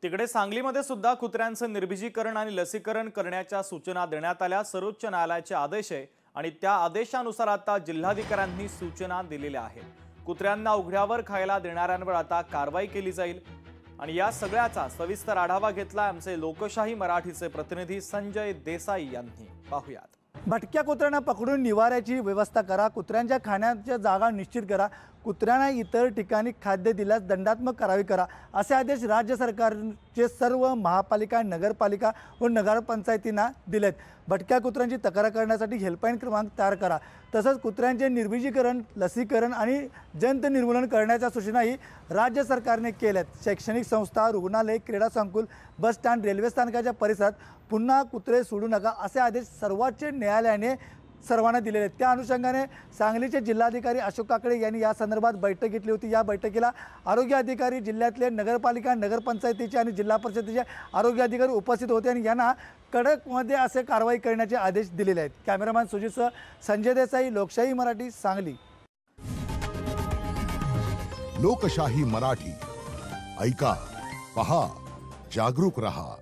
तिकडे सांगलीमध्ये सुद्धा कुत्र्यांचं निर्बीजीकरण आणि लसीकरण करण्याच्या सूचना देण्यात आल्या। सर्वोच्च न्यायालयाचे आदेश आहे आणि त्या आदेशानुसार आता जिल्हाधिकाऱ्यांनी सूचना दिलेल्या आहेत। कुत्र्यांना उघड्यावर खायला देणाऱ्यांवर आता कारवाई केली जाईल आणि या सगळ्याचा सविस्तर आढावा घेतला आमचे लोकशाही मराठीचे प्रतिनिधी संजय देसाई यांनी। पाहूयात। भटक्या कुत्र्यांना पकडून निवाऱ्याची व्यवस्था करा, कुत्र्यांच्या खाण्याच्या जागा निश्चित करा, कुत्र्यांना इतर ठिकाणी खाद्य दिल्यास दंडात्मक कारवाई करा, असे आदेश राज्य सरकारचे सर्व महापालिका, नगरपालिका व नगरपंचायतींना दिलेत। भटक्या कुत्र्यांची तक्रार करण्यासाठी हेल्पलाईन क्रमांक तयार करा। तसंच कुत्र्यांचे निर्बीजीकरण, लसीकरण आणि जंत निर्मूलन करण्याच्या सूचनाही राज्य सरकारने केल्यात। शैक्षणिक संस्था, रुग्णालय, क्रीडा संकुल, बस स्टँड, रेल्वे स्थानकाच्या परिसरात पुन्हा कुत्रे सोडू नका, असे आदेश सर्वोच्च न्यायालयाने सर्वांना दिलेले आहेत। त्या अनुषंगाने सांगलीचे जिल्हाधिकारी अशोक काकडे यांनी या संदर्भात बैठक घेतली होती। या बैठकीला आरोग्य अधिकारी, जिल्ह्यातले नगरपालिका, नगरपंचायतीचे आणि जिल्हा परिषदेचे आरोग्य अधिकारी उपस्थित होते आणि यांना कडकमध्ये असे कारवाई करण्याचे आदेश दिलेले आहेत। कॅमेरामॅन सुजितसह संजय देसाई, लोकशाही मराठी, सांगली। लोकशाही मराठी ऐका, पहा, जागरूक रहा।